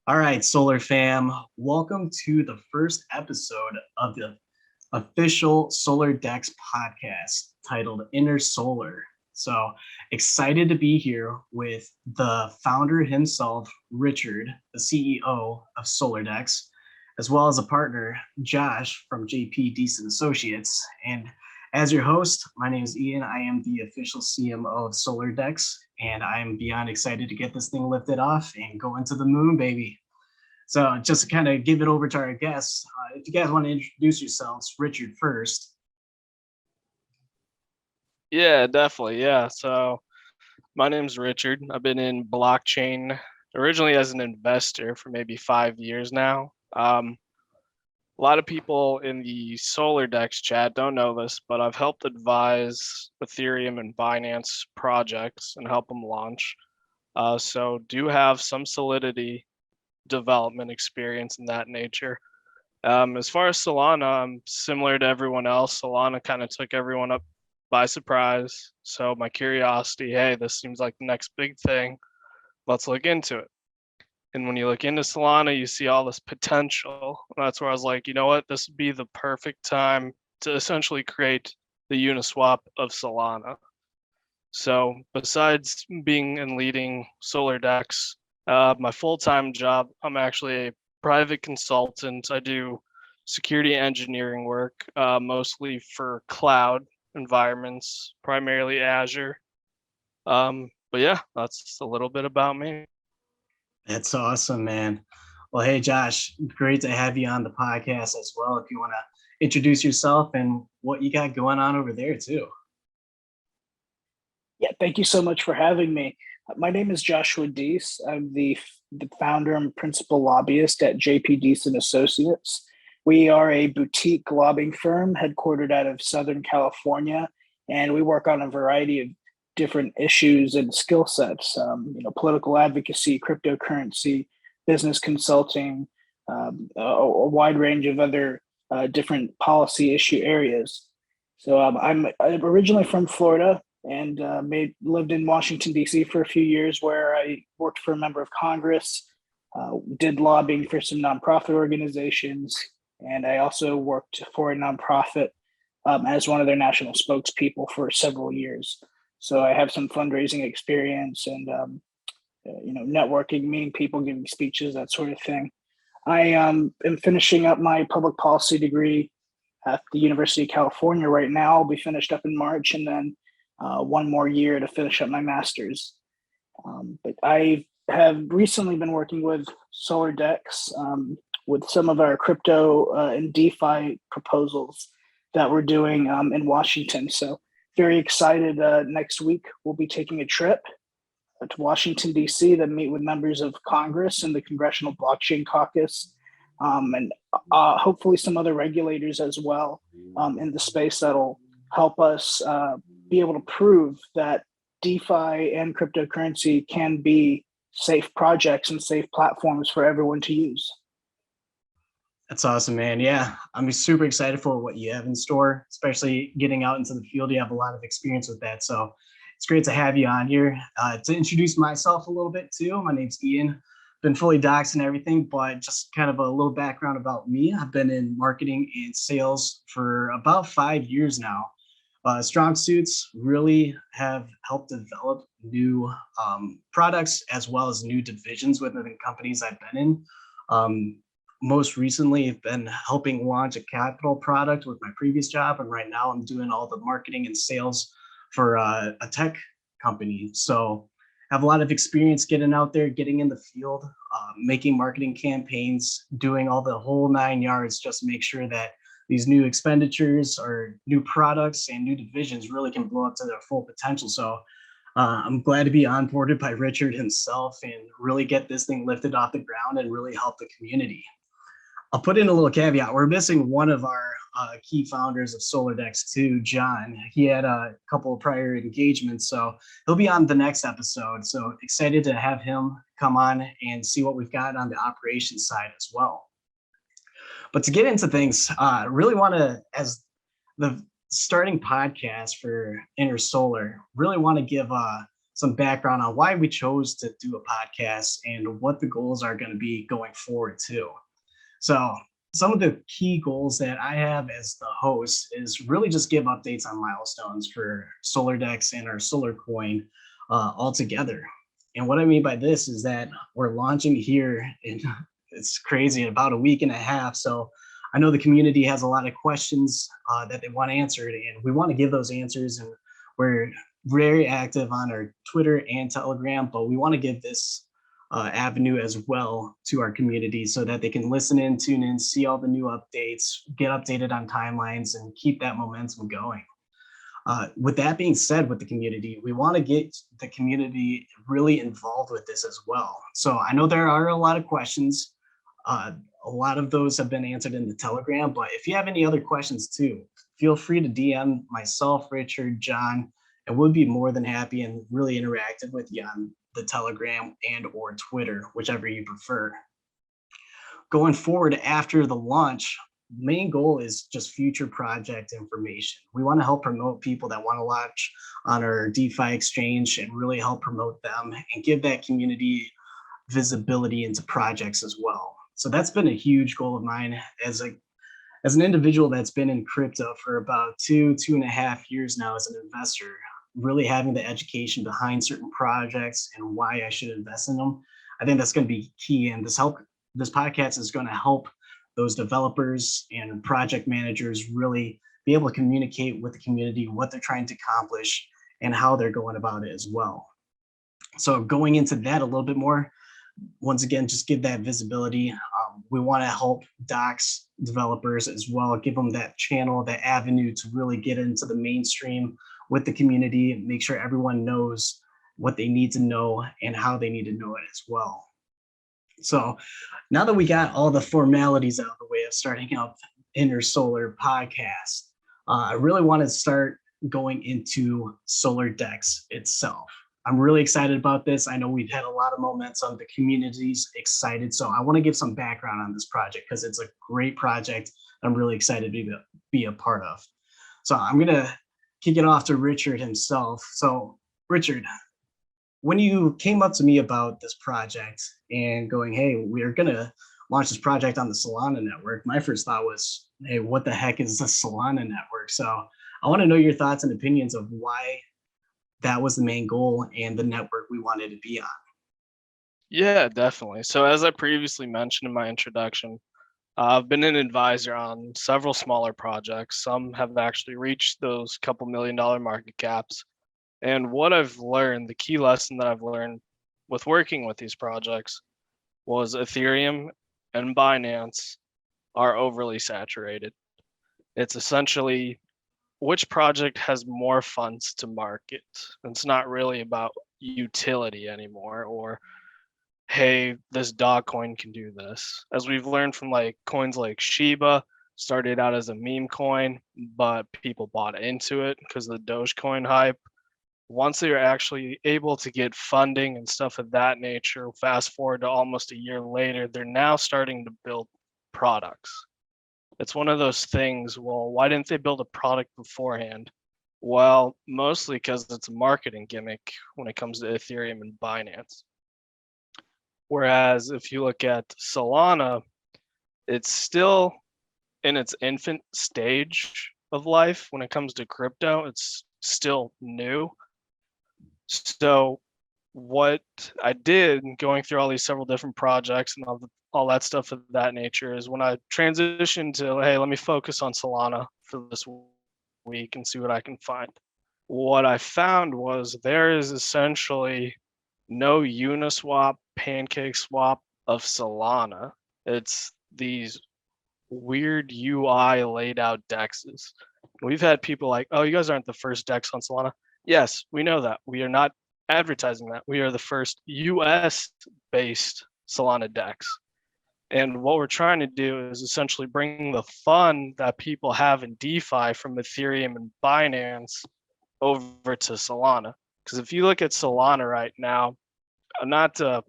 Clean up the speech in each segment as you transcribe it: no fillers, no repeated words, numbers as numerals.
All right, Solar fam, welcome to the first episode of the official Solar Dex podcast titled Inner Solar. So excited to be here with the founder himself, Richard, the CEO of Solar Dex, as well as a partner, Josh from Deese Associates. And as your host, my name is Ian. I am the official CMO of Solar Dex, and I'm beyond excited to get this thing lifted off and go into the moon, baby. So just to kind of give it over to our guests, if you guys want to introduce yourselves, Richard first. Yeah, definitely. Yeah. So my name's Richard. I've been in blockchain originally as an investor for maybe 5 years now. A lot of people in the Solar Dex chat don't know this, but I've helped advise Ethereum and Binance projects and help them launch. So do have some Solidity development experience in that nature. As far as Solana, I'm similar to everyone else. Solana kind of took everyone up by surprise. So my curiosity, hey, this seems like the next big thing. Let's look into it. And when you look into Solana, you see all this potential. That's where I was like, you know what? This would be the perfect time to essentially create the Uniswap of Solana. So besides being and leading Solar Dex, my full-time job, I'm actually a private consultant. I do security engineering work, mostly for cloud environments, primarily Azure. But yeah, that's a little bit about me. That's awesome, man. Well, hey, Josh, great to have you on the podcast as well. If you want to introduce yourself and what you got going on over there, too. Yeah, thank you so much for having me. My name is Joshua Deese. I'm the founder and principal lobbyist at Deese Associates. We are a boutique lobbying firm headquartered out of Southern California, and we work on a variety of different issues and skill sets. Political advocacy, cryptocurrency, business consulting, a wide range of other different policy issue areas. I'm originally from Florida and lived in Washington, D.C. for a few years, where I worked for a member of Congress, did lobbying for some nonprofit organizations, and I also worked for a nonprofit as one of their national spokespeople for several years. So I have some fundraising experience and networking, meeting people, giving speeches, that sort of thing. I am finishing up my public policy degree at the University of California right now. I'll be finished up in March, and then one more year to finish up my master's. But I have recently been working with Solar Dex with some of our crypto and DeFi proposals that we're doing in Washington. So very excited. Next week, we'll be taking a trip to Washington, D.C. to meet with members of Congress and the Congressional Blockchain Caucus, and hopefully some other regulators as well in the space that'll help us be able to prove that DeFi and cryptocurrency can be safe projects and safe platforms for everyone to use. That's awesome, man. Yeah, I'm super excited for what you have in store, especially getting out into the field. You have a lot of experience with that. So it's great to have you on here. To introduce myself a little bit too, my name's Ian. Been fully doxxed and everything, but just kind of a little background about me. I've been in marketing and sales for about 5 years now. Strong Suits really have helped develop new products as well as new divisions within the companies I've been in. Most recently, I've been helping launch a capital product with my previous job, and right now I'm doing all the marketing and sales for a tech company. So I have a lot of experience getting out there, getting in the field, making marketing campaigns, doing all the whole 9 yards just to make sure that these new expenditures or new products and new divisions really can blow up to their full potential. So I'm glad to be onboarded by Richard himself and really get this thing lifted off the ground and really help the community. I'll put in a little caveat. We're missing one of our key founders of Solar Dex too, John. He had a couple of prior engagements, so he'll be on the next episode. So excited to have him come on and see what we've got on the operations side as well. But to get into things, I really want to, as the starting podcast for Inner Solar, really want to give some background on why we chose to do a podcast and what the goals are going to be going forward too. So some of the key goals that I have as the host is really just give updates on milestones for Solar Dex and our Solar Coin all together. And what I mean by this is that we're launching here in it's crazy in about a week and a half. So I know the community has a lot of questions that they want answered, and we want to give those answers. And we're very active on our Twitter and Telegram, but we want to give this avenue as well to our community so that they can listen in, tune in, see all the new updates, get updated on timelines, and keep that momentum going. With that being said, with the community, we want to get the community really involved with this as well. So I know there are a lot of questions. A lot of those have been answered in the Telegram, but if you have any other questions too, feel free to DM myself, Richard, John, and we'll be more than happy and really interactive with you on the Telegram and or Twitter, whichever you prefer. Going forward after the launch, main goal is just future project information. We want to help promote people that want to launch on our DeFi exchange and really help promote them and give that community visibility into projects as well. So that's been a huge goal of mine as an individual that's been in crypto for about 2.5 years now as an investor, really having the education behind certain projects and why I should invest in them. I think that's going to be key. And this podcast is going to help those developers and project managers really be able to communicate with the community what they're trying to accomplish and how they're going about it as well. So going into that a little bit more, once again, just give that visibility. We want to help docs developers as well, give them that channel, that avenue to really get into the mainstream with the community, make sure everyone knows what they need to know and how they need to know it as well. So now that we got all the formalities out of the way of starting up Inner Solar podcast, I really want to start going into Solar Dex itself. I'm really excited about this. I know we've had a lot of momentum. The community's excited. So I want to give some background on this project because it's a great project I'm really excited to be a part of. So I'm going to kick it off to Richard himself. So Richard, when you came up to me about this project and going, hey, we're going to launch this project on the Solana network, my first thought was, hey, what the heck is the Solana network? So I want to know your thoughts and opinions of why that was the main goal and the network we wanted to be on. Yeah, definitely. So as I previously mentioned in my introduction, I've been an advisor on several smaller projects. Some have actually reached those couple $1 million market caps. And what I've learned, the key lesson that I've learned with working with these projects was Ethereum and Binance are overly saturated. It's essentially which project has more funds to market. It's not really about utility anymore or, hey, this dog coin can do this. As we've learned from like coins like Shiba, started out as a meme coin, but people bought into it because of the Dogecoin hype. Once they were actually able to get funding and stuff of that nature, fast forward to almost a year later, they're now starting to build products. It's one of those things, well, why didn't they build a product beforehand? Well, mostly because it's a marketing gimmick when it comes to Ethereum and Binance. Whereas if you look at Solana, it's still in its infant stage of life when it comes to crypto. It's still new. So what I did going through all these several different projects and all that stuff of that nature is when I transitioned to, hey, let me focus on Solana for this week and see what I can find. What I found was there is essentially no Uniswap, pancake swap of Solana. It's these weird UI laid out dexes. We've had people like, oh, you guys aren't the first dex on Solana. Yes, we know that. We are not advertising that. We are the first US based Solana dex. And what we're trying to do is essentially bring the fun that people have in DeFi from Ethereum and Binance over to Solana. Because if you look at Solana right now, not to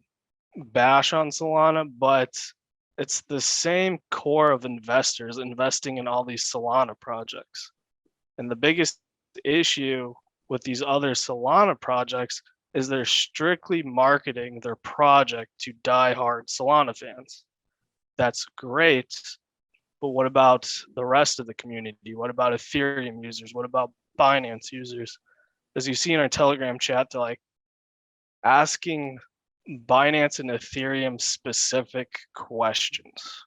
bash on Solana, but it's the same core of investors investing in all these Solana projects. And the biggest issue with these other Solana projects is they're strictly marketing their project to diehard Solana fans. That's great, but what about the rest of the community? What about Ethereum users? What about Binance users? As you see in our Telegram chat, they're like asking Binance and Ethereum specific questions,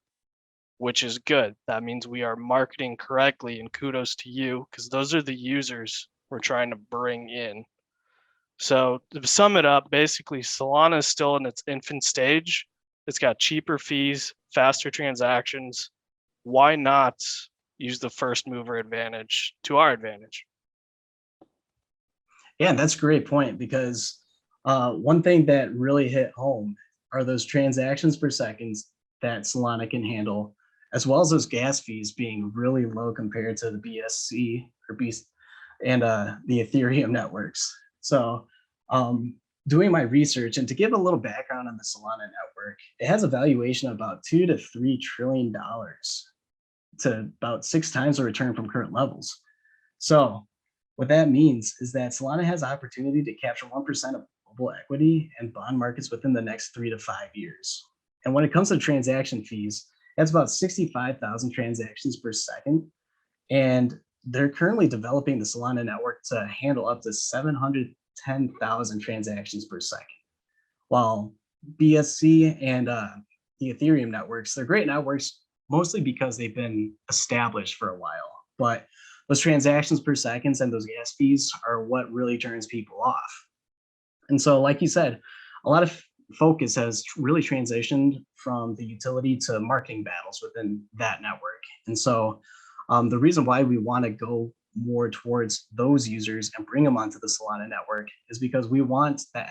which is good. That means we are marketing correctly, and kudos to you, because those are the users we're trying to bring in. So to sum it up, basically Solana is still in its infant stage. It's got cheaper fees, faster transactions. Why not use the first mover advantage to our advantage? Yeah, that's a great point, because one thing that really hit home are those transactions per second that Solana can handle, as well as those gas fees being really low compared to the BSC or Beast and the Ethereum networks. So doing my research, and to give a little background on the Solana network, it has a valuation of about $2 to $3 trillion, to about 6 times the return from current levels. So what that means is that Solana has the opportunity to capture 1% of global equity and bond markets within the next 3 to 5 years. And when it comes to transaction fees, that's about 65,000 transactions per second. And they're currently developing the Solana network to handle up to 710,000 transactions per second. While BSC and the Ethereum networks, they're great networks, mostly because they've been established for a while. But those transactions per second and those gas fees are what really turns people off. And so, like you said, a lot of focus has really transitioned from the utility to marketing battles within that network. And so the reason why we want to go more towards those users and bring them onto the Solana network is because we want that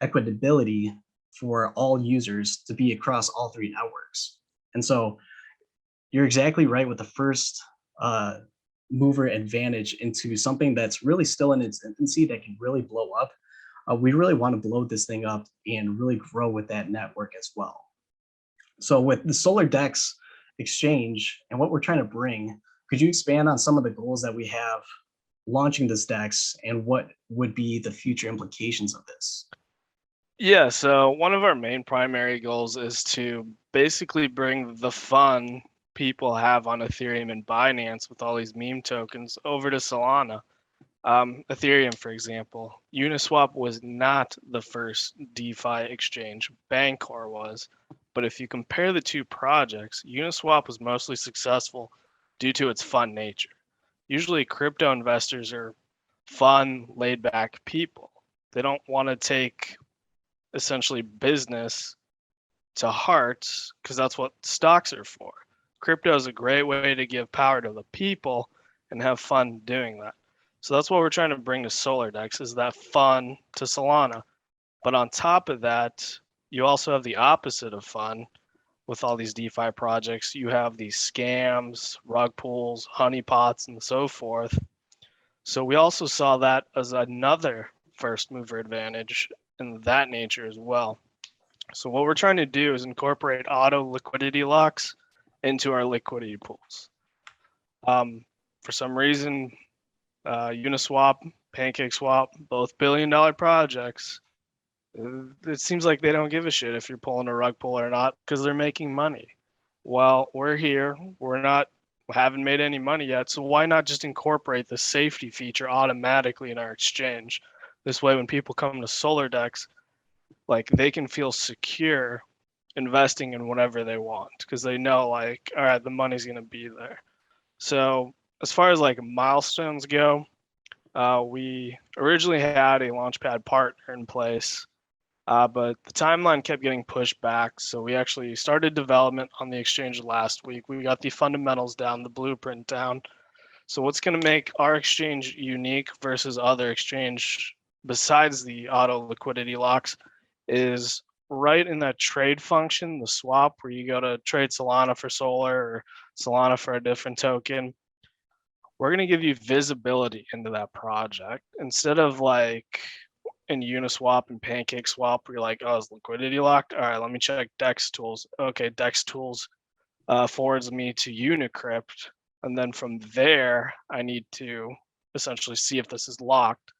equitability for all users to be across all 3 networks. And so you're exactly right with the first mover advantage into something that's really still in its infancy that can really blow up. We really want to blow this thing up and really grow with that network as well. So with the Solar Dex exchange and what we're trying to bring, could you expand on some of the goals that we have launching this Dex and what would be the future implications of this? Yeah, so one of our main primary goals is to basically bring the fun people have on Ethereum and Binance with all these meme tokens over to Solana. Ethereum, for example, Uniswap was not the first DeFi exchange, Bancor was. But if you compare the 2 projects, Uniswap was mostly successful due to its fun nature. Usually crypto investors are fun, laid back people. They don't want to take essentially business to heart, because that's what stocks are for. Crypto is a great way to give power to the people and have fun doing that. So that's what we're trying to bring to Solar Dex, is that fun to Solana. But on top of that, you also have the opposite of fun with all these DeFi projects. You have these scams, rug pulls, honeypots, and so forth. So we also saw that as another first mover advantage in that nature as well. So what we're trying to do is incorporate auto liquidity locks into our liquidity pools. For some reason, Uniswap, PancakeSwap, both billion-dollar projects, it seems like they don't give a shit if you're pulling a rug pull or not, because they're making money. Well, we're here. Haven't made any money yet, so why not just incorporate the safety feature automatically in our exchange? This way, when people come to Solar Dex, like, they can feel secure investing in whatever they want, because they know, like, all right, the money's going to be there. So as far as like milestones go, we originally had a launchpad partner in place, but the timeline kept getting pushed back. So we actually started development on the exchange last week. We got the fundamentals down, the blueprint down. So what's going to make our exchange unique versus other exchange besides the auto liquidity locks is right in that trade function, the swap, where you go to trade Solana for Solar or Solana for a different token. We're going to give you visibility into that project instead of like in Uniswap and PancakeSwap, where you're like, oh, is liquidity locked? All right, let me check Dex tools. Okay, Dex tools forwards me to Unicrypt, and then from there, I need to essentially see if this is locked.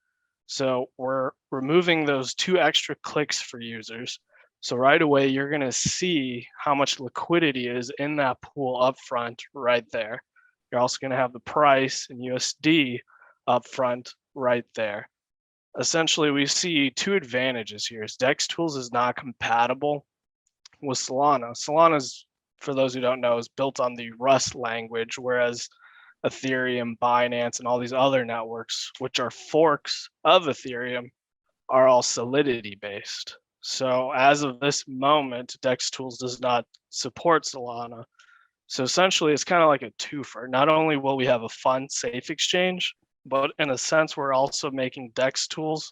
So we're removing those 2 extra clicks for users. So right away, you're going to see how much liquidity is in that pool upfront right there. You're also going to have the price in USD upfront right there. Essentially, we see 2 advantages here. Dex Tools is not compatible with Solana. Solana's, for those who don't know, is built on the Rust language, whereas Ethereum, Binance, and all these other networks, which are forks of Ethereum, are all Solidity based. So as of this moment, Dex Tools does not support Solana. So essentially, it's kind of like a twofer. Not only will we have a fun, safe exchange, but in a sense, we're also making Dex Tools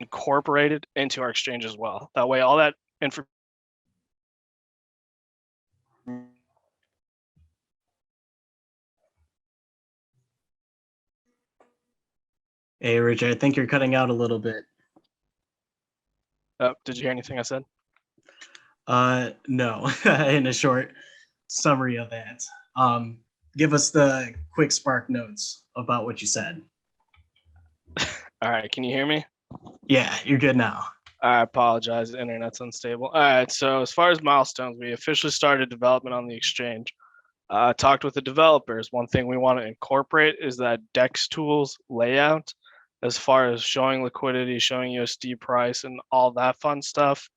incorporated into our exchange as well. That way, all that information. Hey, Richard, I think you're cutting out a little bit. Did you hear anything I said? No, in a short summary of that. Give us the quick spark notes about what you said. All right, can you hear me? Yeah, you're good now. I apologize, the internet's unstable. All right, so as far as Milestones, we officially started development on the exchange. Talked with the developers. One thing we want to incorporate is that Dex Tools layout, as far as showing liquidity, showing USD price, and all that fun stuff.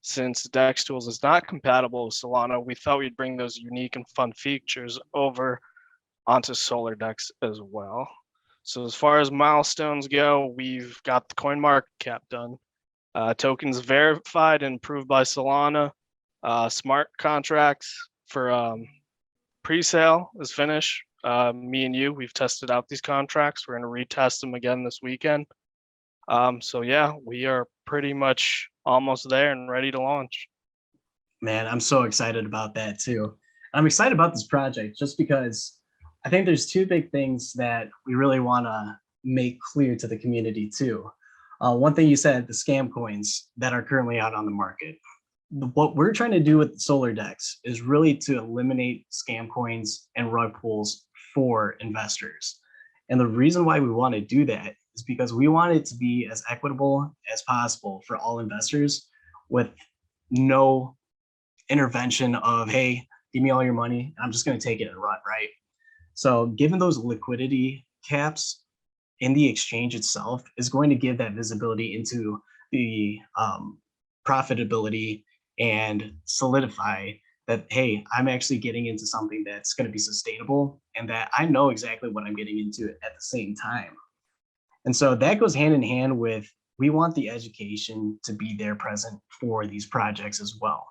Since Dex Tools is not compatible with Solana, we thought we'd bring those unique and fun features over onto Solar Dex as well. So as far as Milestones go, we've got the coin market cap done. Tokens verified and approved by Solana. Smart contracts for pre-sale is finished. Me and you, we've tested out these contracts. We're going to retest them again this weekend. So yeah, we are pretty much almost there and ready to launch. Man, I'm so excited about that too. I'm excited about this project just because I think there's 2 big things that we really want to make clear to the community too. One thing you said, the scam coins that are currently out on the market. What we're trying to do with Solar Dex is really to eliminate scam coins and rug pulls for investors. And the reason why we want to do that is because we want it to be as equitable as possible for all investors with no intervention of, hey, give me all your money. I'm just going to take it and run, right? So given those liquidity caps in the exchange itself is going to give that visibility into the profitability and solidify that, hey, I'm actually getting into something that's going to be sustainable and that I know exactly what I'm getting into at the same time. And so that goes hand in hand with, we want the education to be there present for these projects as well.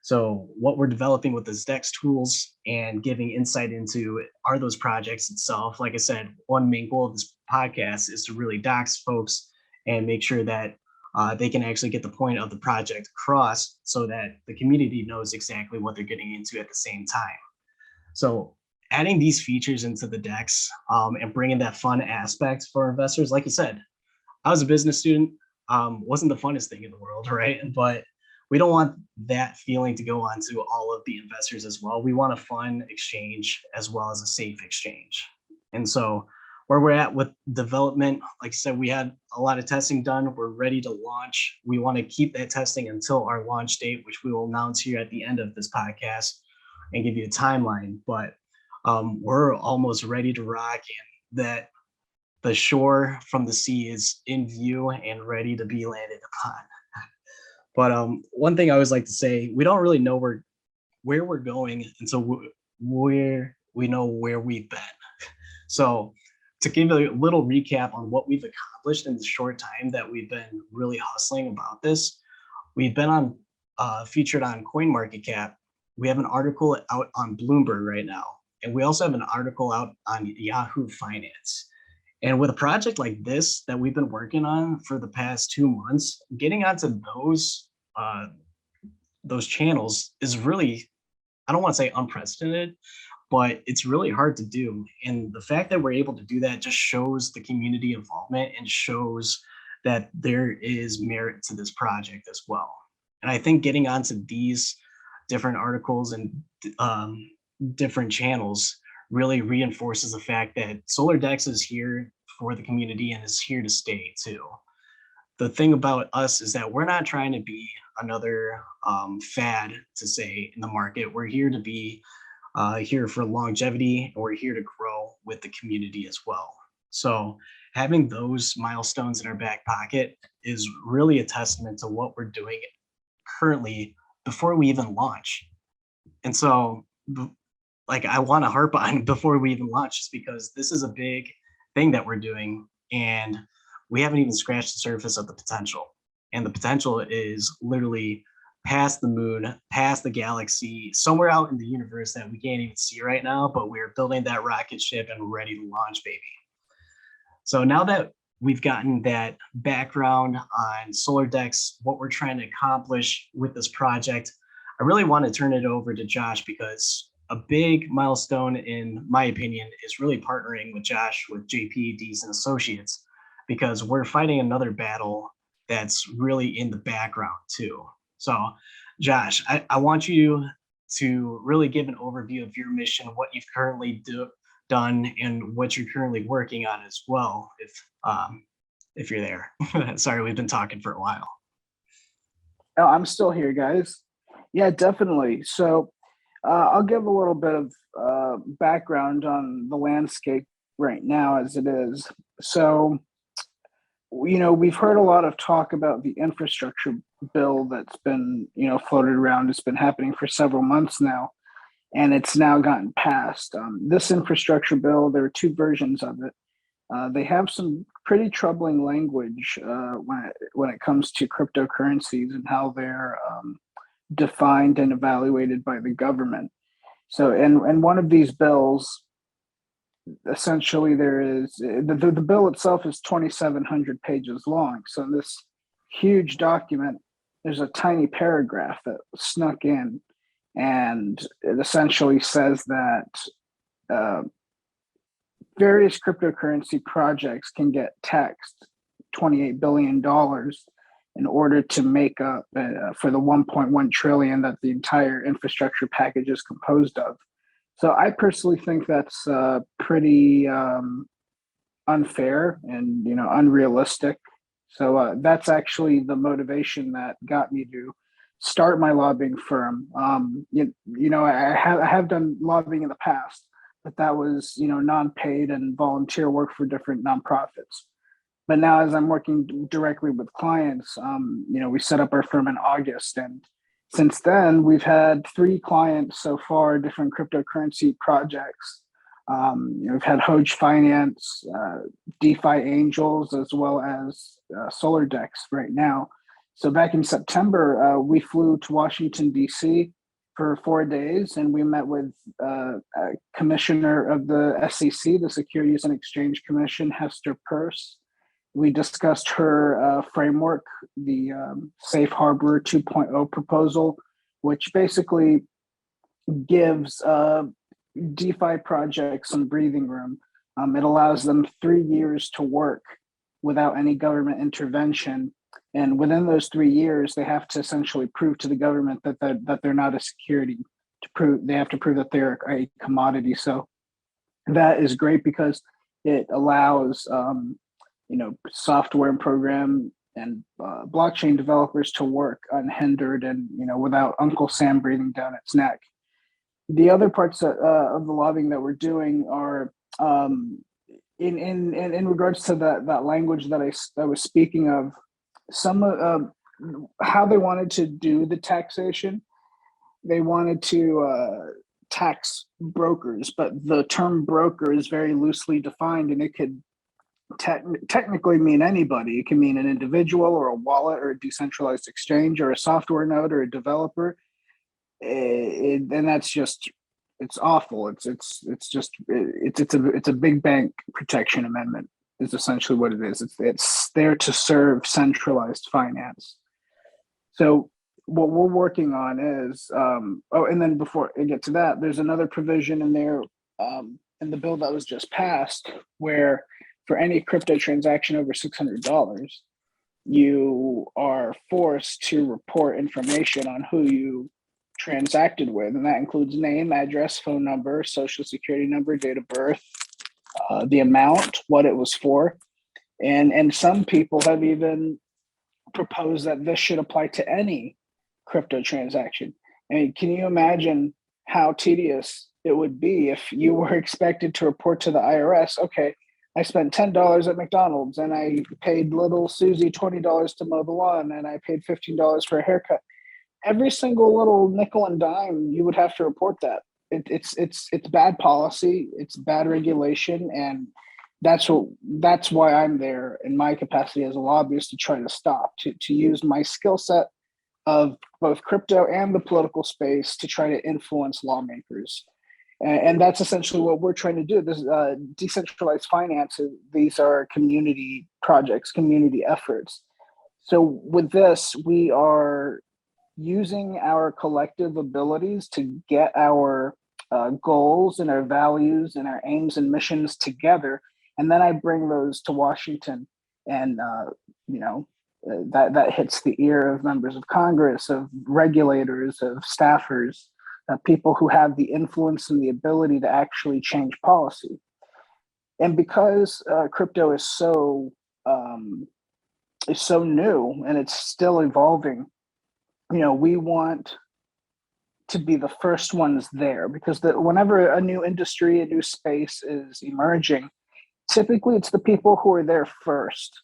So what we're developing with the Dex tools and giving insight into are those projects itself. Like I said, one main goal of this podcast is to really dox folks and make sure that they can actually get the point of the project across so that the community knows exactly what they're getting into at the same time. So adding these features into the Dex and bringing that fun aspect for investors, like you said, I was a business student, wasn't the funnest thing in the world, right? But we don't want that feeling to go on to all of the investors as well. We want a fun exchange as well as a safe exchange. And so where we're at with development, like I said, we had a lot of testing done. We're ready to launch. We want to keep that testing until our launch date, which we will announce here at the end of this podcast and give you a timeline. But we're almost ready to rock, and that the shore from the sea is in view and ready to be landed upon. But one thing I always like to say, we don't really know where we're going until we know where we've been. So to give a little recap on what we've accomplished in the short time that we've been really hustling about this, we've been on featured on CoinMarketCap. We have an article out on Bloomberg right now, and we also have an article out on Yahoo Finance. And with a project like this that we've been working on for the past 2 months, getting onto those channels is really, I don't want to say unprecedented, but it's really hard to do. And the fact that we're able to do that just shows the community involvement and shows that there is merit to this project as well. And I think getting onto these different articles and different channels really reinforces the fact that Solar Dex is here for the community and is here to stay too. The thing about us is that we're not trying to be another fad to say in the market. We're here to be here for longevity, and we're here to grow with the community as well. So having those milestones in our back pocket is really a testament to what we're doing currently before we even launch. And so like I want to harp on before we even launch, just because this is a big thing that we're doing, and we haven't even scratched the surface of the potential. And the potential is literally past the moon, past the galaxy, somewhere out in the universe that we can't even see right now, but we're building that rocket ship and we're ready to launch, baby. So now that we've gotten that background on Solar Dex, what we're trying to accomplish with this project, I really want to turn it over to Josh, because a big milestone, in my opinion, is really partnering with Josh with Deese Associates, because we're fighting another battle that's really in the background too. So Josh, I want you to really give an overview of your mission, what you've currently done, and what you're currently working on as well, if you're there. Sorry, we've been talking for a while. Oh, I'm still here, guys. Yeah, definitely. So I'll give a little bit of background on the landscape right now as it is. So, we've heard a lot of talk about the infrastructure bill that's been, floated around. It's been happening for several months now, and it's now gotten passed. This infrastructure bill, there are two versions of it. They have some pretty troubling language when it comes to cryptocurrencies and how they're defined and evaluated by the government. So, in one of these bills, essentially there is the bill itself is 2,700 pages long. So in this huge document, there's a tiny paragraph that snuck in, and it essentially says that various cryptocurrency projects can get taxed $28 billion in order to make up for the 1.1 trillion that the entire infrastructure package is composed of. So I personally think that's pretty unfair and unrealistic. So that's actually the motivation that got me to start my lobbying firm. I have done lobbying in the past, but that was non-paid and volunteer work for different nonprofits. But now, as I'm working directly with clients, we set up our firm in August, and since then, we've had 3 clients so far, different cryptocurrency projects. We've had Hoge Finance, DeFi Angels, as well as Solar Dex right now. So back in September, we flew to Washington, D.C. for 4 days, and we met with a commissioner of the SEC, the Securities and Exchange Commission, Hester Peirce. We discussed her framework, the Safe Harbor 2.0 proposal, which basically gives DeFi projects some breathing room. It allows them 3 years to work without any government intervention. And within those 3 years, they have to essentially prove to the government that they're not a security. They have to prove that they're a commodity. So that is great because it allows software and program and blockchain developers to work unhindered and without Uncle Sam breathing down its neck. The other parts of the lobbying that we're doing are in regards to that language that I was speaking of. Some how they wanted to do the taxation. They wanted to tax brokers, but the term broker is very loosely defined, and it could technically mean anybody. It can mean an individual or a wallet or a decentralized exchange or a software node or a developer. And that's just, it's awful. It's a big bank protection amendment is essentially what it is. It's there to serve centralized finance. So what we're working on is, and then before I get to that, there's another provision in there in the bill that was just passed where for any crypto transaction over $600, you are forced to report information on who you transacted with, and that includes name, address, phone number, social security number, date of birth, the amount, what it was for. And some people have even proposed that this should apply to any crypto transaction. I mean, can you imagine how tedious it would be if you were expected to report to the IRS, okay, I spent $10 at McDonald's and I paid little Susie $20 to mow the lawn and I paid $15 for a haircut. Every single little nickel and dime, you would have to report that. It's bad policy, it's bad regulation, and that's why I'm there in my capacity as a lobbyist to try to stop, to use my skill set of both crypto and the political space to try to influence lawmakers. And that's essentially what we're trying to do. This decentralized finance, these are community projects, community efforts. So with this, we are using our collective abilities to get our goals and our values and our aims and missions together. And then I bring those to Washington, and that hits the ear of members of Congress, of regulators, of staffers, people who have the influence and the ability to actually change policy. And because crypto is so new and it's still evolving, we want to be the first ones there, because whenever a new industry, a new space is emerging, typically it's the people who are there first.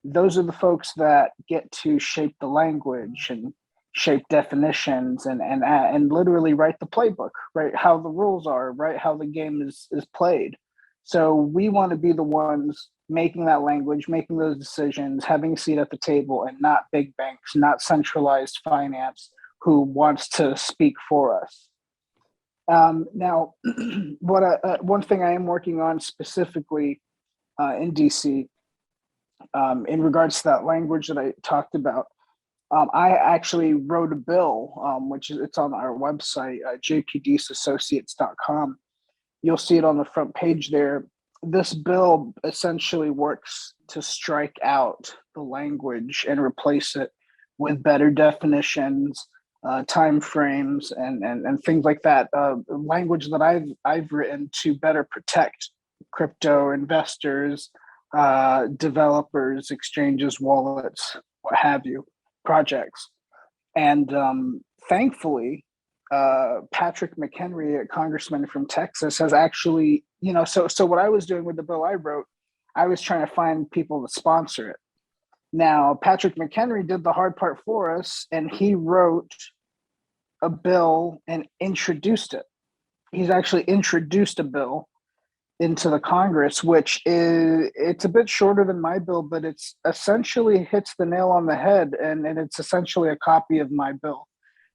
Those are the folks that get to shape the language and shape definitions and literally write the playbook, right? How the rules are, right? How the game is played. So we want to be the ones making that language, making those decisions, having a seat at the table, and not big banks, not centralized finance who wants to speak for us. Now, one thing I am working on specifically in DC, in regards to that language that I talked about, I actually wrote a bill, which it's on our website, jpdeaseassociates.com. You'll see it on the front page there. This bill essentially works to strike out the language and replace it with better definitions, time frames, and things like that. Language that I've written to better protect crypto investors, developers, exchanges, wallets, what have you, projects. And thankfully, Patrick McHenry, a congressman from Texas, has actually, so what I was doing with the bill I wrote, I was trying to find people to sponsor it. Now, Patrick McHenry did the hard part for us, and he wrote a bill and introduced it. He's actually introduced a bill into the Congress, which it's a bit shorter than my bill, but it's essentially hits the nail on the head, and it's essentially a copy of my bill,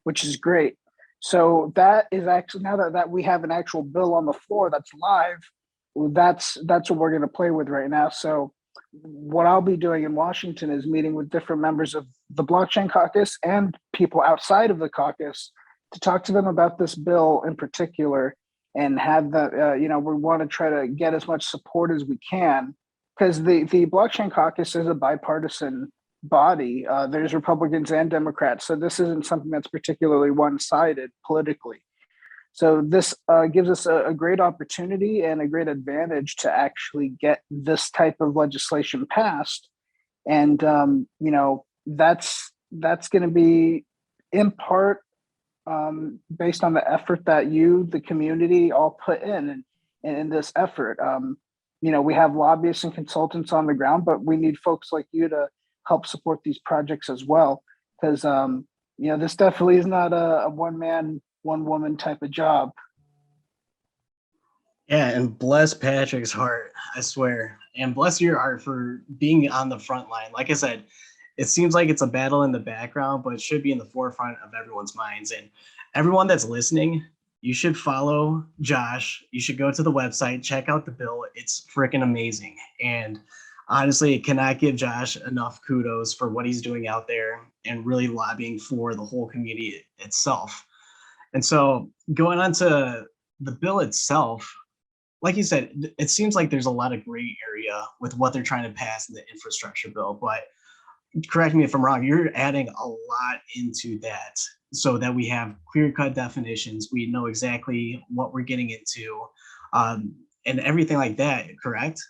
which is great. So that is actually, now that we have an actual bill on the floor that's live, that's what we're going to play with right now. So what I'll be doing in Washington is meeting with different members of the blockchain caucus and people outside of the caucus to talk to them about this bill in particular, and have the, we want to try to get as much support as we can, because the blockchain caucus is a bipartisan body. There's Republicans and Democrats. So this isn't something that's particularly one-sided politically. So this gives us a great opportunity and a great advantage to actually get this type of legislation passed. And, that's going to be in part based on the effort that you, the community, all put in this effort. We have lobbyists and consultants on the ground, but we need folks like you to help support these projects as well, because this definitely is not a one man, one woman type of job. Yeah, and bless Patrick's heart, I swear, and bless your heart for being on the front line. Like I said, it seems like it's a battle in the background, but it should be in the forefront of everyone's minds. And everyone that's listening, you should follow Josh. You should go to the website, check out the bill. It's freaking amazing. And honestly, cannot give Josh enough kudos for what he's doing out there and really lobbying for the whole community itself. And so going on to the bill itself, like you said, it seems like there's a lot of gray area with what they're trying to pass in the infrastructure bill. But correct me if I'm wrong, you're adding a lot into that so that we have clear-cut definitions. We know exactly what we're getting into, and everything like that, correct?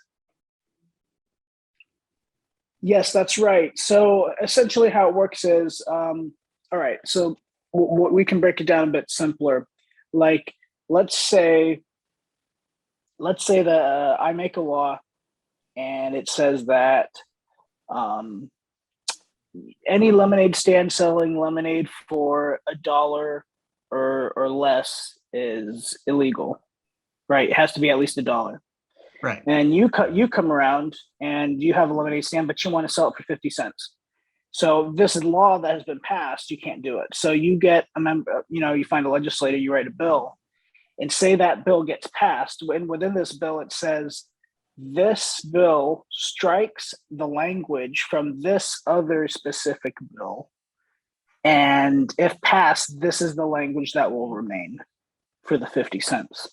Yes, that's right. So essentially, how it works is, all right. So we can break it down a bit simpler. Like, let's say, that I make a law, and it says that um, any lemonade stand selling lemonade for $1 or less is illegal, right? It has to be at least $1. Right. And you come around and you have a lemonade stand, but you want to sell it for 50 cents. So this is law that has been passed. You can't do it. So you get a member, you find a legislator, you write a bill, and say that bill gets passed. And within this bill, it says this bill strikes the language from this other specific bill. And if passed, this is the language that will remain for the 50 cents.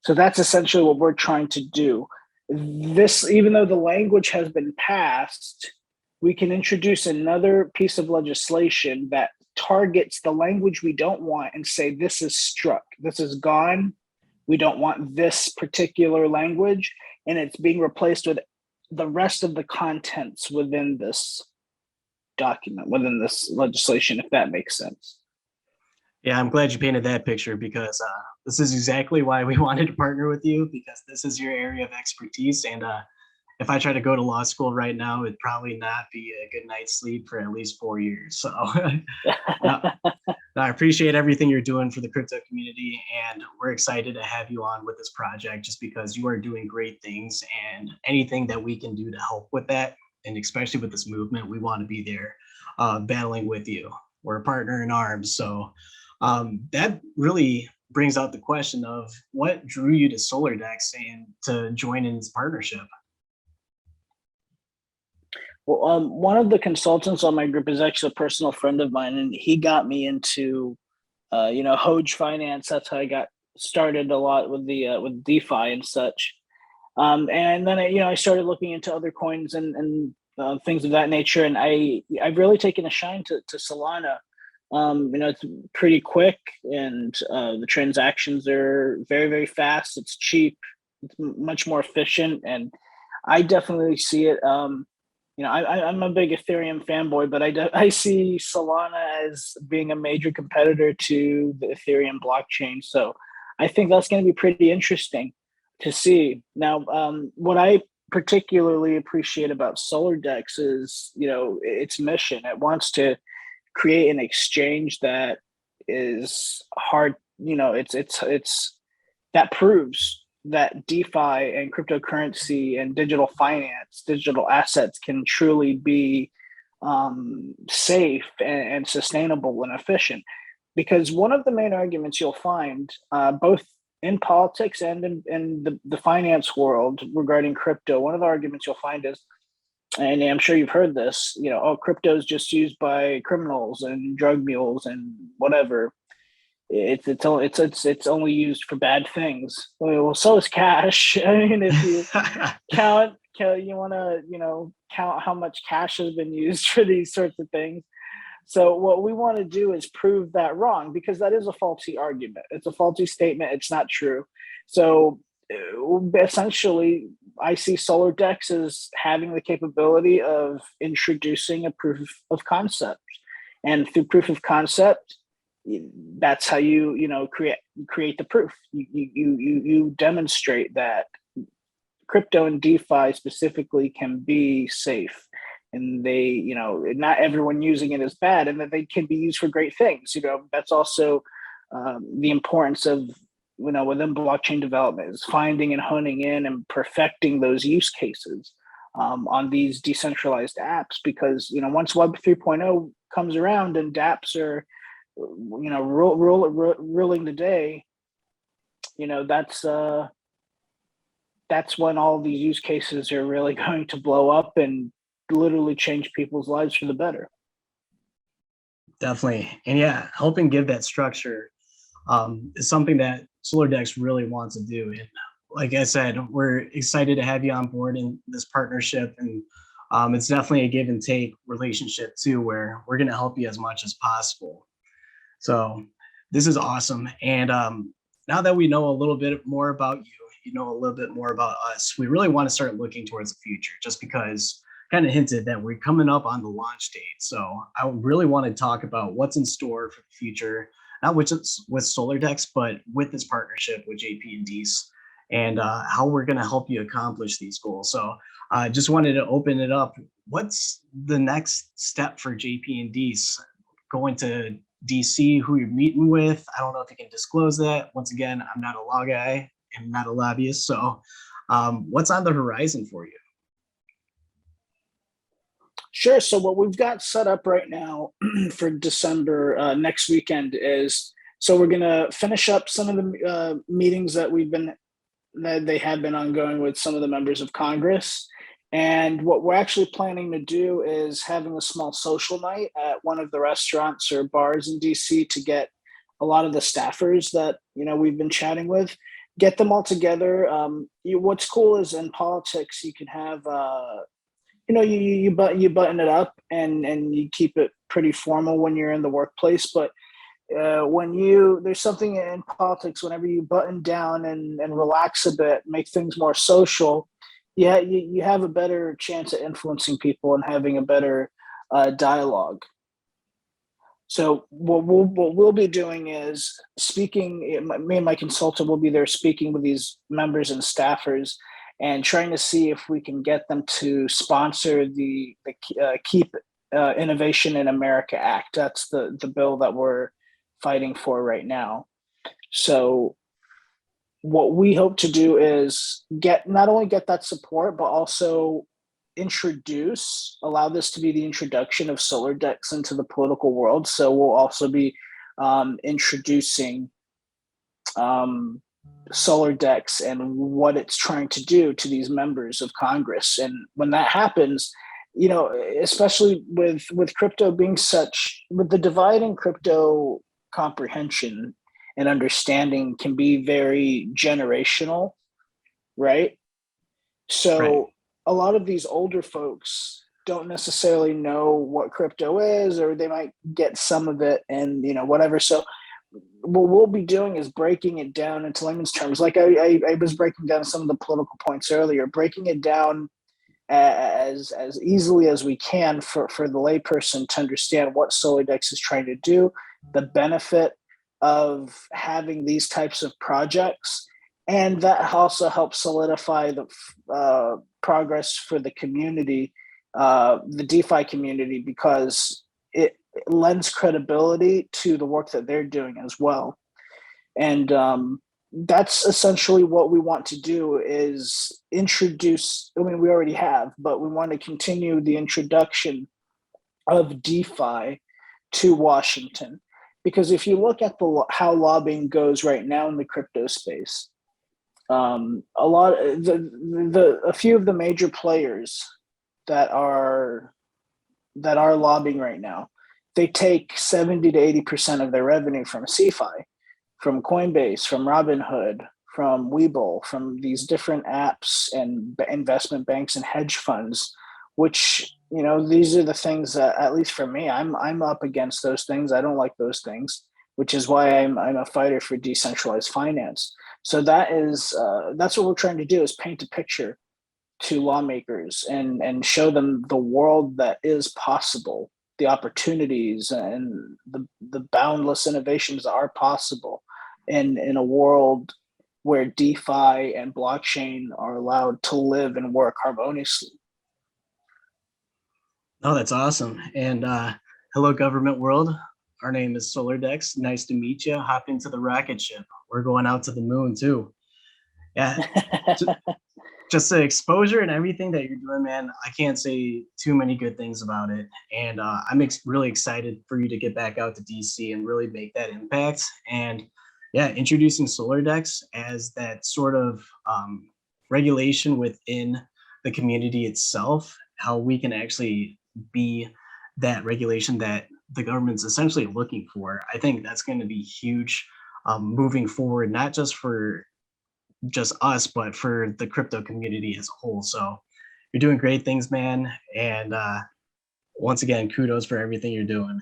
So that's essentially what we're trying to do. This, even though the language has been passed, we can introduce another piece of legislation that targets the language we don't want and say, this is struck, this is gone. We don't want this particular language, and it's being replaced with the rest of the contents within this document, within this legislation, if that makes sense. Yeah, I'm glad you painted that picture because this is exactly why we wanted to partner with you, because this is your area of expertise. And if I try to go to law school right now, it'd probably not be a good night's sleep for at least 4 years. So no, I appreciate everything you're doing for the crypto community, and we're excited to have you on with this project just because you are doing great things, and anything that we can do to help with that, and especially with this movement, we want to be there battling with you. We're a partner in arms. So that really brings out the question of what drew you to Solar Dex and to join in this partnership. Well, one of the consultants on my group is actually a personal friend of mine, and he got me into, Hoj finance. That's how I got started a lot with with DeFi and such. And then I started looking into other coins and things of that nature, and I've really taken a shine to Solana. It's pretty quick, and the transactions are very, very fast. It's cheap. It's much more efficient, and I definitely see it. I'm a big Ethereum fanboy, but I see Solana as being a major competitor to the Ethereum blockchain. So I think that's going to be pretty interesting to see. Now, what I particularly appreciate about Solar Dex is, its mission. It wants to create an exchange that is hard. It's that proves that DeFi and cryptocurrency and digital finance, digital assets can truly be safe and sustainable and efficient. Because one of the main arguments you'll find, both in politics and in the finance world regarding crypto, one of the arguments you'll find is, and I'm sure you've heard this, crypto is just used by criminals and drug mules and whatever. It's only used for bad things. Well, so is cash. I mean, if you you want to count how much cash has been used for these sorts of things. So what we want to do is prove that wrong, because that is a faulty argument. It's a faulty statement. It's not true. So essentially, I see Solar Dex as having the capability of introducing a proof of concept, and through proof of concept, that's how you create the proof. You demonstrate that crypto and DeFi specifically can be safe, and they not everyone using it is bad, and that they can be used for great things. That's also the importance of within blockchain development, is finding and honing in and perfecting those use cases on these decentralized apps, because once Web 3.0 comes around and dApps are ruling the day, that's when all these use cases are really going to blow up and literally change people's lives for the better. Definitely. And yeah, helping give that structure is something that Solar Dex really wants to do. And like I said, we're excited to have you on board in this partnership, and it's definitely a give and take relationship too, where we're going to help you as much as possible. So this is awesome. And now that we know a little bit more about you, you know a little bit more about us, we really want to start looking towards the future, just because kind of hinted that we're coming up on the launch date. So I really want to talk about what's in store for the future, not with Solar Dex, but with this partnership with JP and Deese, and how we're going to help you accomplish these goals. So I just wanted to open it up. What's the next step for JP and Deese? Going to DC, who you're meeting with? I don't know if you can disclose that. Once again, I'm not a law guy. I'm not a lobbyist. So what's on the horizon for you? Sure. So what we've got set up right now for December next weekend is, so we're going to finish up some of the meetings that they had been ongoing with some of the members of Congress. And what we're actually planning to do is having a small social night at one of the restaurants or bars in DC to get a lot of the staffers that, we've been chatting with, get them all together. What's cool is in politics, you can have, you button it up and you keep it pretty formal when you're in the workplace. But there's something in politics, whenever you button down and relax a bit, make things more social, you have a better chance at influencing people and having a better dialogue. So what we'll be doing is speaking. Me and my consultant will be there speaking with these members and staffers, and trying to see if we can get them to sponsor the Keep Innovation in America Act. That's the bill that we're fighting for right now. So what we hope to do is not only get that support, but also allow this to be the introduction of Solar Dex into the political world. So we'll also be introducing Solar Dex and what it's trying to do to these members of Congress. And when that happens, especially with crypto being with the divide in crypto comprehension and understanding can be very generational, right? So Right. A lot of these older folks don't necessarily know what crypto is, or they might get some of it and whatever. So what we'll be doing is breaking it down into layman's terms. Like I was breaking down some of the political points earlier, breaking it down as easily as we can for the layperson to understand what Solar Dex is trying to do, the benefit of having these types of projects, and that also helps solidify the progress for the community, the DeFi community, because it lends credibility to the work that they're doing as well. And that's essentially what we want to do, is introduce, we already have, but we want to continue the introduction of DeFi to Washington. Because if you look at how lobbying goes right now in the crypto space, a few of the major players that are lobbying right now, they take 70 to 80% of their revenue from CeFi, from Coinbase, from Robinhood, from Webull, from these different apps and investment banks and hedge funds, which, these are the things that, at least for me, I'm up against those things. I don't like those things, which is why I'm a fighter for decentralized finance. So that's what we're trying to do, is paint a picture to lawmakers and show them the world that is possible, the opportunities and the boundless innovations that are possible in a world where DeFi and blockchain are allowed to live and work harmoniously. Oh, that's awesome. And hello, government world. Our name is Solar Dex. Nice to meet you. Hop into the rocket ship. We're going out to the moon too. Yeah. Just the exposure and everything that you're doing, man. I can't say too many good things about it. And I'm really excited for you to get back out to DC and really make that impact. And yeah, introducing Solar Dex as that sort of regulation within the community itself, how we can actually be that regulation that the government's essentially looking for. I think that's going to be huge moving forward, not just for just us, but for the crypto community as a whole. So you're doing great things, man. And once again, kudos for everything you're doing.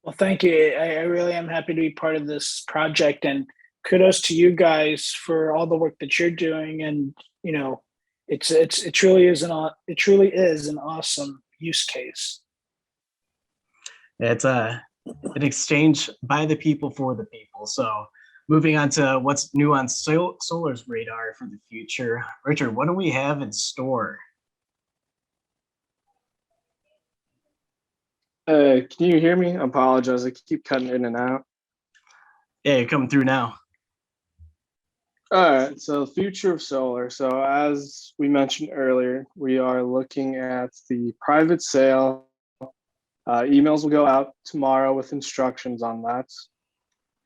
Well, thank you. I really am happy to be part of this project, and kudos to you guys for all the work that you're doing. And it truly is an awesome use case. It's an exchange by the people for the people. So moving on to what's new on Solar's radar for the future. Richard, what do we have in store? Can you hear me? I apologize. I keep cutting in and out. Yeah, you're coming through now. All right. So, future of solar. So, as we mentioned earlier, we are looking at the private sale. Emails will go out tomorrow with instructions on that.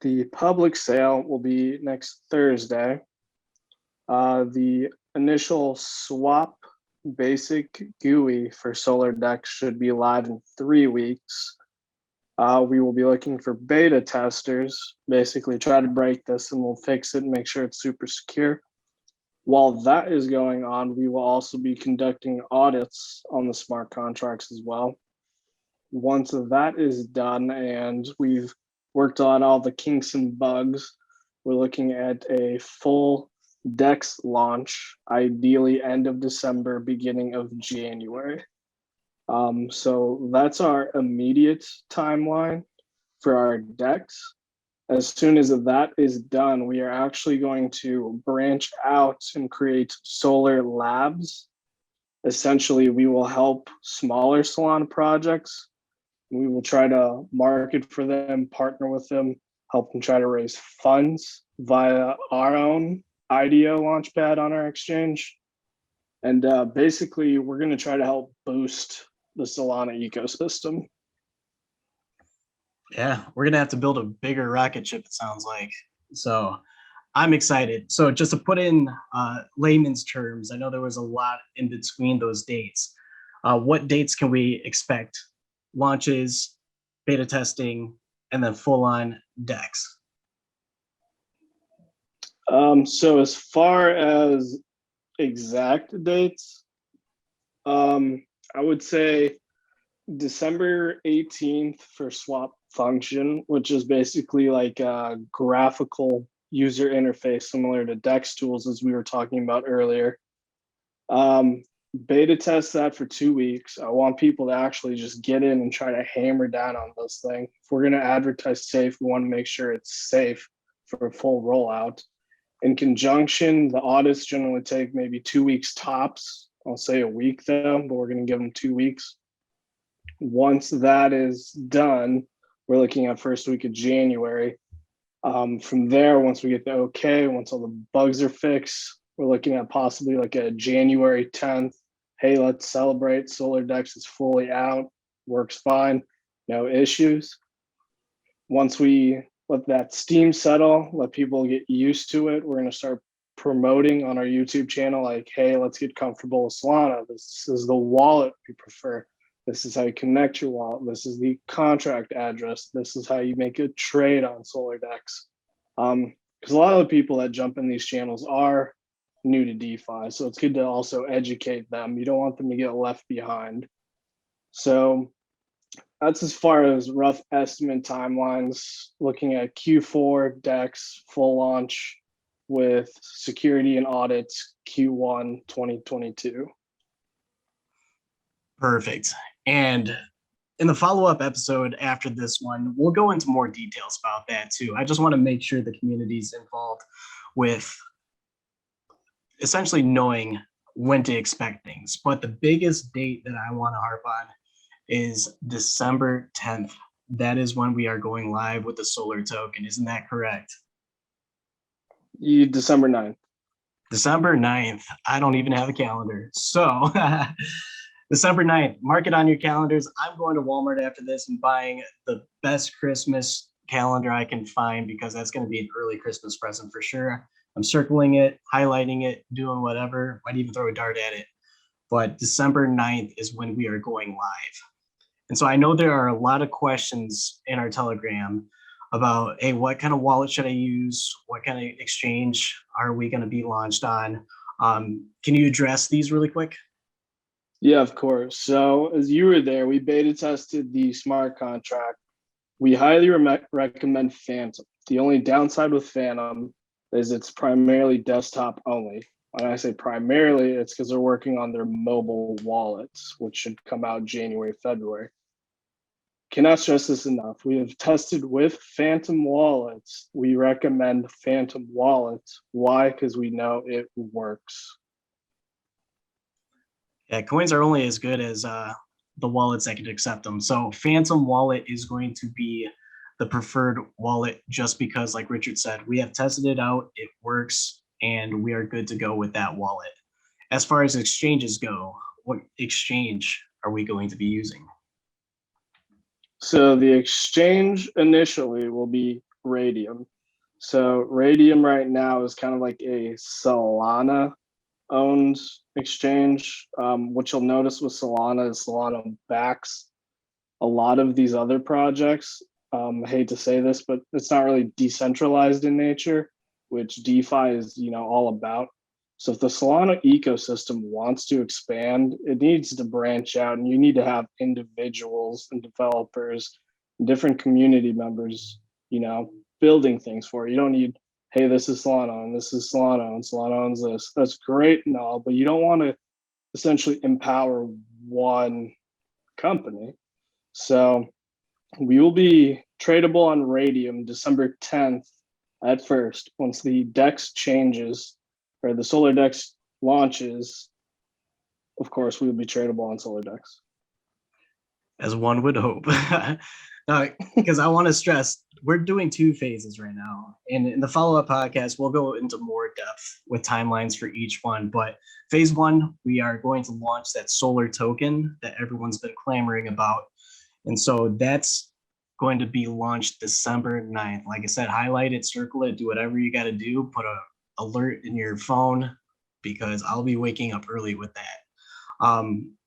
The public sale will be next Thursday. The initial swap basic GUI for Solar Dex should be live in 3 weeks. We will be looking for beta testers, basically try to break this and we'll fix it and make sure it's super secure. While that is going on, we will also be conducting audits on the smart contracts as well. Once that is done and we've worked on all the kinks and bugs, we're looking at a full Dex launch, ideally end of December, beginning of January. So that's our immediate timeline for our Dex. As soon as that is done, we are actually going to branch out and create solar labs. Essentially, we will help smaller salon projects. We will try to market for them, partner with them, help them try to raise funds via our own IDO launchpad on our exchange. And basically, we're going to try to help boost the Solana ecosystem. Yeah, we're going to have to build a bigger rocket ship, it sounds like. So I'm excited. So just to put in layman's terms, I know there was a lot in between those dates. What dates can we expect? Launches, beta testing, and then full-on Dex? So as far as exact dates, I would say December 18th for swap function, which is basically like a graphical user interface similar to Dex tools, as we were talking about earlier. Beta test that for 2 weeks. I want people to actually just get in and try to hammer down on this thing. If we're going to advertise safe, we want to make sure it's safe for a full rollout. In conjunction, the audits generally take maybe 2 weeks tops. I'll say a week though, but we're going to give them 2 weeks. Once that is done, we're looking at first week of January. From there, once we get the okay, once all the bugs are fixed, we're looking at possibly like a January 10th. Hey, let's celebrate. Solar Dex is fully out, works fine, no issues. Once we let that steam settle, let people get used to it, we're going to start promoting on our YouTube channel like, hey, let's get comfortable with Solana. This is the wallet we prefer. This is how you connect your wallet. This is the contract address. This is how you make a trade on Solar Dex. Because a lot of the people that jump in these channels are new to DeFi. So it's good to also educate them. You don't want them to get left behind. So that's as far as rough estimate timelines, looking at Q4 Dex full launch with security and audits Q1 2022. Perfect. And in the follow-up episode after this one, we'll go into more details about that too. I just want to make sure the community's involved with essentially knowing when to expect things. But the biggest date that I want to harp on is December 10th. That is when we are going live with the Solar token. Isn't that correct? December 9th. December 9th. I don't even have a calendar. So December 9th, mark it on your calendars. I'm going to Walmart after this and buying the best Christmas calendar I can find because that's going to be an early Christmas present for sure. I'm circling it, highlighting it, doing whatever. Might even throw a dart at it. But December 9th is when we are going live. And so I know there are a lot of questions in our Telegram about, hey, what kind of wallet should I use? What kind of exchange are we going to be launched on? Can you address these really quick? Yeah, of course. So as you were there, we beta tested the smart contract. We highly recommend Phantom. The only downside with Phantom is it's primarily desktop only. When I say primarily, it's because they're working on their mobile wallets, which should come out January, February. Cannot stress this enough. We have tested with Phantom wallets. We recommend Phantom wallets. Why? Because we know it works. Yeah, coins are only as good as the wallets that can accept them. So Phantom Wallet is going to be the preferred wallet just because, like Richard said, we have tested it out, it works, and we are good to go with that wallet. As far as exchanges go, what exchange are we going to be using? So the exchange initially will be Radium. So Radium right now is kind of like a Solana owned exchange. What you'll notice with Solana is Solana backs a lot of these other projects. I hate to say this, but it's not really decentralized in nature, which DeFi is, all about. So if the Solana ecosystem wants to expand, it needs to branch out, and you need to have individuals and developers, and different community members, building things for it. You don't need, hey, this is Solana and this is Solana and Solana owns this. That's great and all, but you don't want to essentially empower one company. So we will be tradable on Radium December 10th at first. Once the DEX changes, or the Solar Dex launches, of course, we will be tradable on Solar Dex. As one would hope. Because I want to stress, we're doing 2 phases right now. And in the follow-up podcast, we'll go into more depth with timelines for each one. But phase 1, we are going to launch that solar token that everyone's been clamoring about. And so that's going to be launched December 9th. Like I said, highlight it, circle it, do whatever you got to do. Put a alert in your phone because I'll be waking up early with that.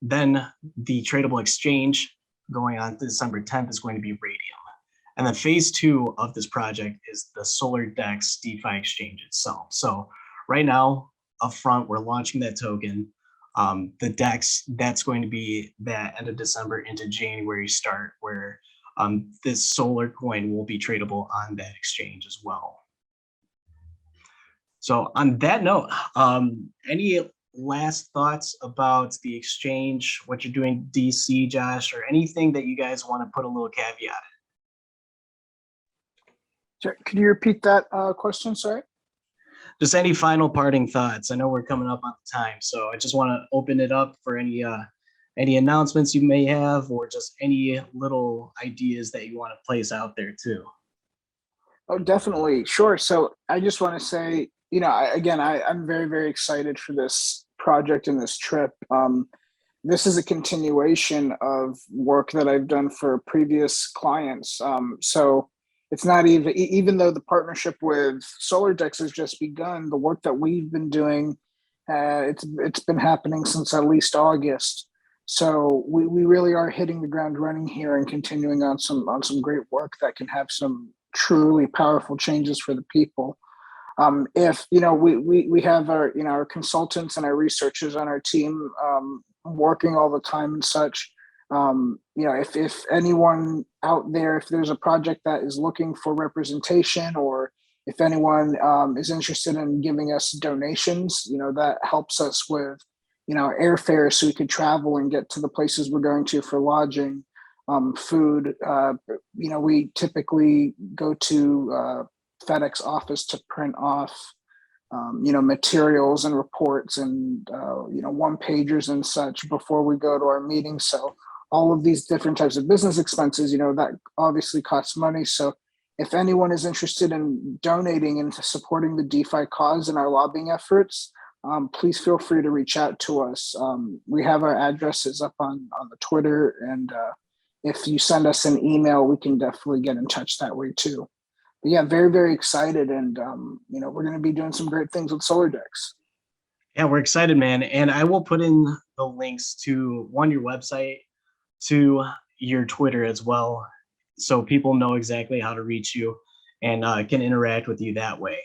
Then the tradable exchange going on December 10th is going to be Radium. And then phase 2 of this project is the Solar Dex DeFi exchange itself. So right now, up front, we're launching that token. The DEX, that's going to be that end of December into January start, where this solar coin will be tradable on that exchange as well. So on that note, any last thoughts about the exchange, what you're doing, DC, Josh, or anything that you guys want to put a little caveat in? Could you repeat that question? Sorry. Just any final parting thoughts. I know we're coming up on the time, so I just want to open it up for any announcements you may have, or just any little ideas that you want to place out there too. Oh, definitely. Sure. So I just want to say, I'm very, very excited for this project and this trip. This is a continuation of work that I've done for previous clients. So it's not even though the partnership with Solar Dex has just begun, the work that we've been doing, it's been happening since at least August. So we really are hitting the ground running here and continuing on some great work that can have some truly powerful changes for the people. If we have our consultants and our researchers on our team working all the time and such. If anyone out there, if there's a project that is looking for representation, or if anyone is interested in giving us donations, that helps us with airfare so we could travel and get to the places we're going to for lodging, food. We typically go to FedEx office to print off materials and reports and one pagers and such before we go to our meetings. So all of these different types of business expenses, that obviously costs money. So if anyone is interested in donating and supporting the DeFi cause and our lobbying efforts, please feel free to reach out to us. We have our addresses up on the Twitter, and if you send us an email, we can definitely get in touch that way too. But yeah, very, very excited, and we're going to be doing some great things with Solar Dex. Yeah, we're excited, man. And I will put in the links to your website, to your Twitter as well, so people know exactly how to reach you and can interact with you that way.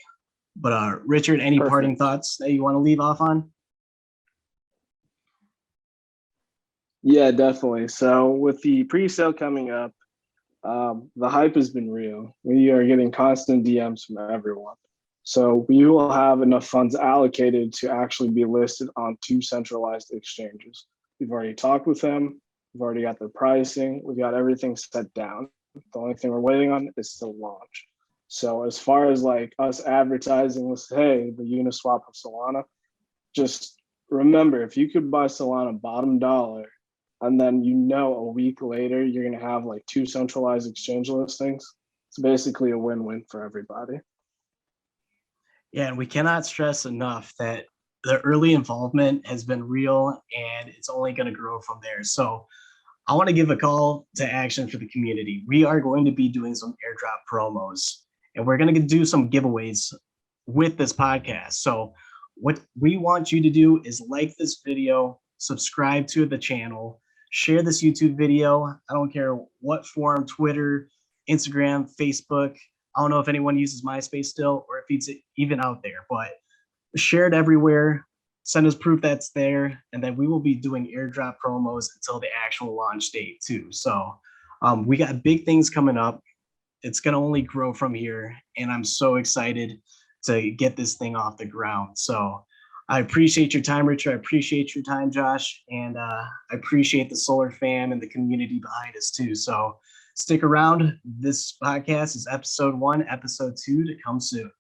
But Richard, any parting Perfect. thoughts that you want to leave off on? Yeah, definitely. So with the pre-sale coming up, the hype has been real. We are getting constant DMs from everyone. So we will have enough funds allocated to actually be listed on 2 centralized exchanges. We've already talked with them. We've already got their pricing. We've got everything set down. The only thing we're waiting on is to launch. So as far as like us advertising with, hey, the Uniswap of Solana, just remember, if you could buy Solana bottom dollar, and then a week later you're going to have like 2 centralized exchange listings, it's basically a win-win for everybody. Yeah, and we cannot stress enough that the early involvement has been real and it's only going to grow from there. So I want to give a call to action for the community. We are going to be doing some airdrop promos and we're going to do some giveaways with this podcast. So what we want you to do is like this video, subscribe to the channel, share this YouTube video. I don't care what form, Twitter, Instagram, Facebook. I don't know if anyone uses MySpace still or if it's even out there, but share it everywhere. Send us proof that's there, and then we will be doing airdrop promos until the actual launch date too. So we got big things coming up. It's going to only grow from here, and I'm so excited to get this thing off the ground. So I appreciate your time, Richard. I appreciate your time, Josh, and I appreciate the Solar fam and the community behind us too. So stick around. This podcast is episode 1, episode 2 to come soon.